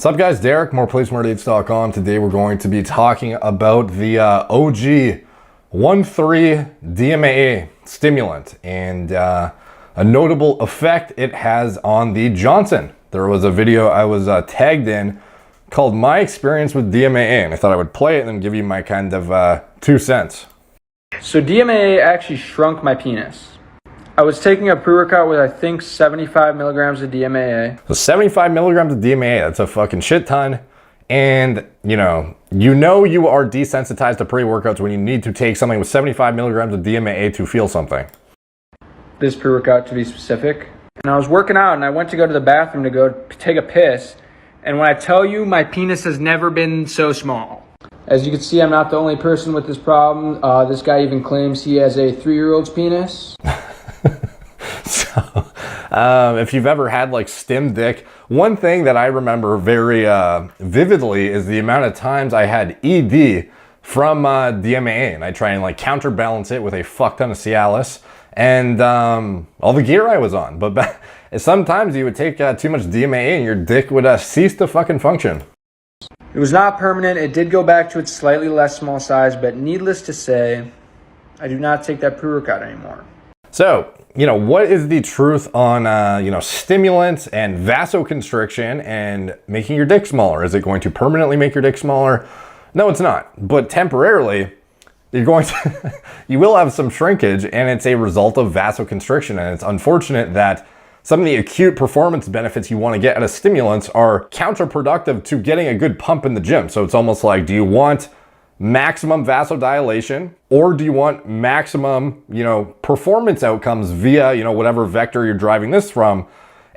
What's up guys, Derek, moreplaysmoredates.com. Today we're going to be talking about the OG 1,3 DMAA stimulant and a notable effect it has on the Johnson. There was a video I was tagged in called My Experience with DMAA, and I thought I would play it and give you my kind of 2 cents. So DMAA actually shrunk my penis. I was taking a pre-workout with I think 75 milligrams of DMAA. So 75 milligrams of DMAA, that's a fucking shit ton. And you know you are desensitized to pre-workouts when you need to take something with 75 milligrams of DMAA to feel something. This pre-workout to be specific. And I was working out and I went to go to the bathroom to go take a piss. And when I tell you, my penis has never been so small. As you can see, I'm not the only person with this problem. This guy even claims he has a 3-year-old's penis. So, if you've ever had like stim dick, one thing that I remember very vividly is the amount of times I had ED from DMAA, and I try and like counterbalance it with a fuck ton of Cialis and all the gear I was on. But sometimes you would take too much DMAA and your dick would cease to fucking function. It was not permanent. It did go back to its slightly less small size, but needless to say, I do not take that pre-workout anymore. So, what is the truth on, stimulants and vasoconstriction and making your dick smaller? Is it going to permanently make your dick smaller? No, it's not. But temporarily, you will have some shrinkage, and it's a result of vasoconstriction. And it's unfortunate that some of the acute performance benefits you want to get out of stimulants are counterproductive to getting a good pump in the gym. So it's almost like, do you want maximum vasodilation, or do you want maximum, performance outcomes via, whatever vector you're driving this from?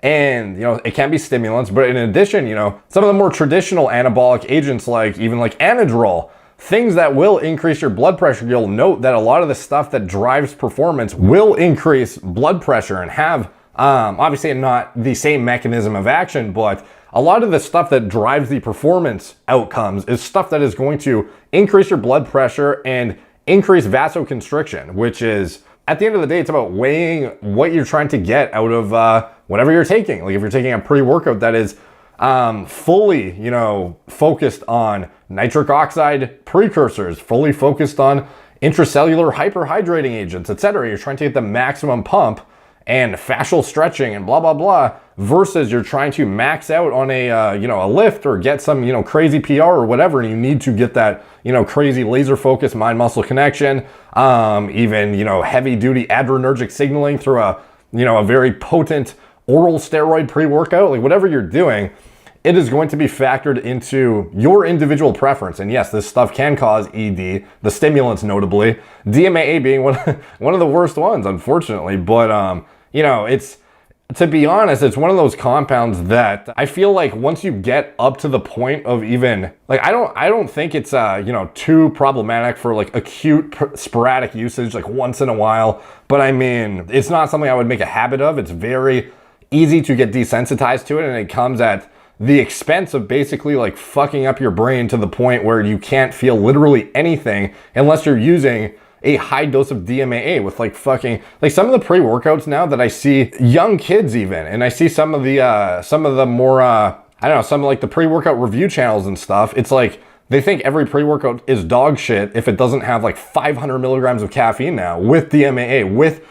And, it can be stimulants, but in addition, some of the more traditional anabolic agents, like even like Anadrol, things that will increase your blood pressure. You'll note that a lot of the stuff that drives performance will increase blood pressure and have, obviously not the same mechanism of action, but a lot of the stuff that drives the performance outcomes is stuff that is going to increase your blood pressure and increase vasoconstriction, which is, at the end of the day, it's about weighing what you're trying to get out of whatever you're taking. Like if you're taking a pre-workout that is fully, focused on nitric oxide precursors, fully focused on intracellular hyperhydrating agents, etc. You're trying to get the maximum pump and fascial stretching and blah, blah, blah, versus you're trying to max out on a lift or get some, crazy PR or whatever, and you need to get that, crazy laser focused mind-muscle connection, even, heavy duty adrenergic signaling through a very potent oral steroid pre-workout, like whatever you're doing, it is going to be factored into your individual preference. And yes, this stuff can cause ED, the stimulants notably, DMAA being one of the worst ones, unfortunately. But, it's, to be honest, it's one of those compounds that I feel like once you get up to the point of even, like, I don't think it's, too problematic for like acute sporadic usage, like once in a while. But I mean, it's not something I would make a habit of. It's very easy to get desensitized to it, and it comes at the expense of basically like fucking up your brain to the point where you can't feel literally anything unless you're using a high dose of DMAA with like some of the pre-workouts now that I see young kids even, and I see some of the more, some of like the pre-workout review channels and stuff. It's like they think every pre-workout is dog shit if it doesn't have like 500 milligrams of caffeine now with DMAA, with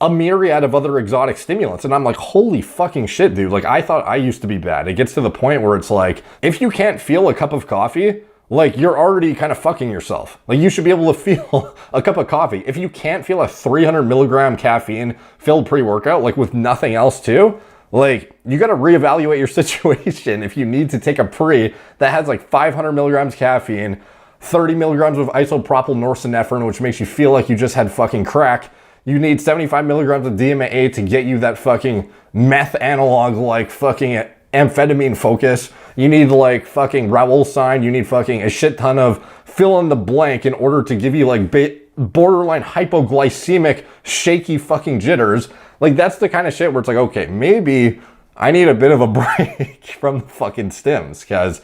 a myriad of other exotic stimulants. And I'm like, holy fucking shit, dude. Like I thought I used to be bad. It gets to the point where it's like, if you can't feel a cup of coffee, like you're already kind of fucking yourself. Like you should be able to feel a cup of coffee. If you can't feel a 300 milligram caffeine filled pre-workout, like with nothing else too, like you got to reevaluate your situation. If you need to take a pre that has like 500 milligrams caffeine, 30 milligrams of isopropyl norepinephrine, which makes you feel like you just had fucking crack, you need 75 milligrams of DMAA to get you that fucking meth analog, like fucking amphetamine focus. You need like fucking Raoul sign. You need fucking a shit ton of fill in the blank in order to give you like borderline hypoglycemic, shaky fucking jitters. Like that's the kind of shit where it's like, okay, maybe I need a bit of a break from the fucking stims, because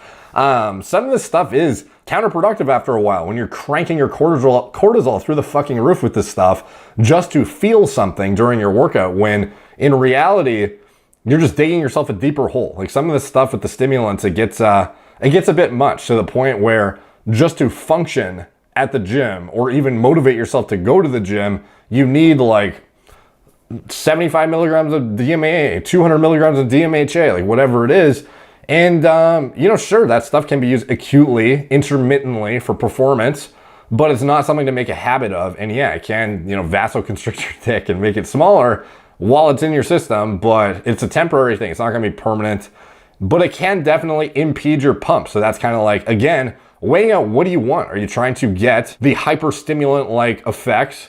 some of this stuff is counterproductive after a while when you're cranking your cortisol through the fucking roof with this stuff just to feel something during your workout, when in reality you're just digging yourself a deeper hole. Like some of the stuff with the stimulants, it gets a bit much to the point where just to function at the gym or even motivate yourself to go to the gym, you need like 75 milligrams of DMAA, 200 milligrams of DMHA, like whatever it is. And, sure, that stuff can be used acutely, intermittently for performance, but it's not something to make a habit of. And yeah, it can, vasoconstrict your dick and make it smaller while it's in your system, but it's a temporary thing. It's not going to be permanent, but it can definitely impede your pump. So that's kind of like, again, weighing out what do you want? Are you trying to get the hyperstimulant-like effects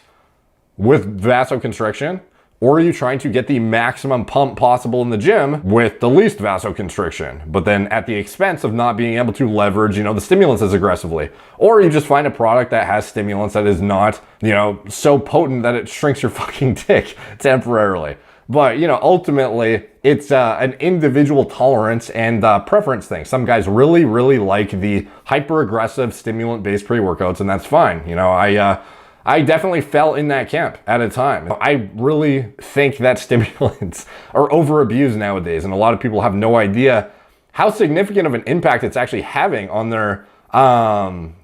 with vasoconstriction? Or are you trying to get the maximum pump possible in the gym with the least vasoconstriction, but then at the expense of not being able to leverage, the stimulants as aggressively? Or you just find a product that has stimulants that is not, so potent that it shrinks your fucking dick temporarily. But, ultimately, it's an individual tolerance and preference thing. Some guys really, really like the hyper-aggressive stimulant-based pre-workouts, and that's fine. I definitely fell in that camp at a time. I really think that stimulants are over-abused nowadays, and a lot of people have no idea how significant of an impact it's actually having on their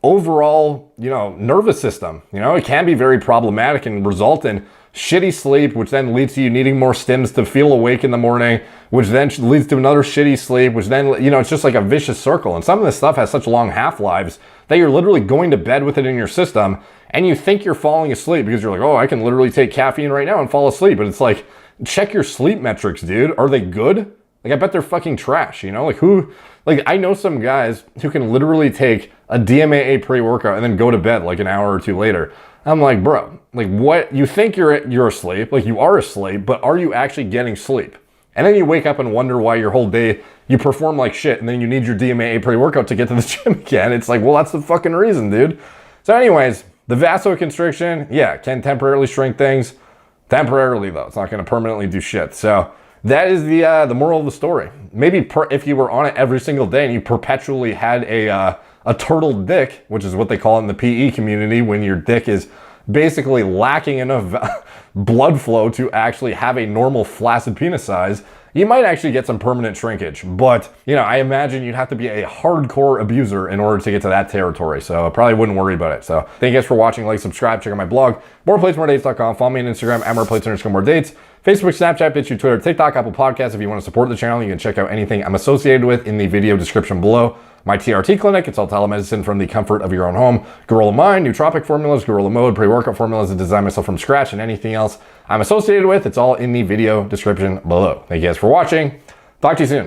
overall, nervous system. It can be very problematic and result in shitty sleep, which then leads to you needing more stims to feel awake in the morning, which then leads to another shitty sleep, which then, it's just like a vicious circle. And some of this stuff has such long half-lives that you're literally going to bed with it in your system, and you think you're falling asleep because you're like, oh, I can literally take caffeine right now and fall asleep. But it's like, check your sleep metrics, dude. Are they good? Like, I bet they're fucking trash, I know some guys who can literally take a DMAA pre-workout and then go to bed like an hour or two later. I'm like, bro, like what? You think you're asleep, like you are asleep, but are you actually getting sleep? And then you wake up and wonder why your whole day you perform like shit, and then you need your DMAA pre-workout to get to the gym again. It's like, well, that's the fucking reason, dude. So anyways, the vasoconstriction, yeah, can temporarily shrink things. Temporarily, though. It's not going to permanently do shit. So that is the moral of the story. Maybe if you were on it every single day and you perpetually had a turtle dick, which is what they call it in the PE community, when your dick is basically lacking enough blood flow to actually have a normal flaccid penis size, you might actually get some permanent shrinkage. But, I imagine you'd have to be a hardcore abuser in order to get to that territory. So I probably wouldn't worry about it. So thank you guys for watching. Like, subscribe, check out my blog, moreplates.com. Follow me on Instagram at moreplates_moredates. Facebook, Snapchat, YouTube, Twitter, TikTok, Apple Podcasts. If you want to support the channel, you can check out anything I'm associated with in the video description below. My TRT clinic, it's all telemedicine from the comfort of your own home. Gorilla Mind, nootropic formulas, Gorilla Mode, pre-workout formulas, and design myself from scratch, and anything else I'm associated with, it's all in the video description below. Thank you guys for watching. Talk to you soon.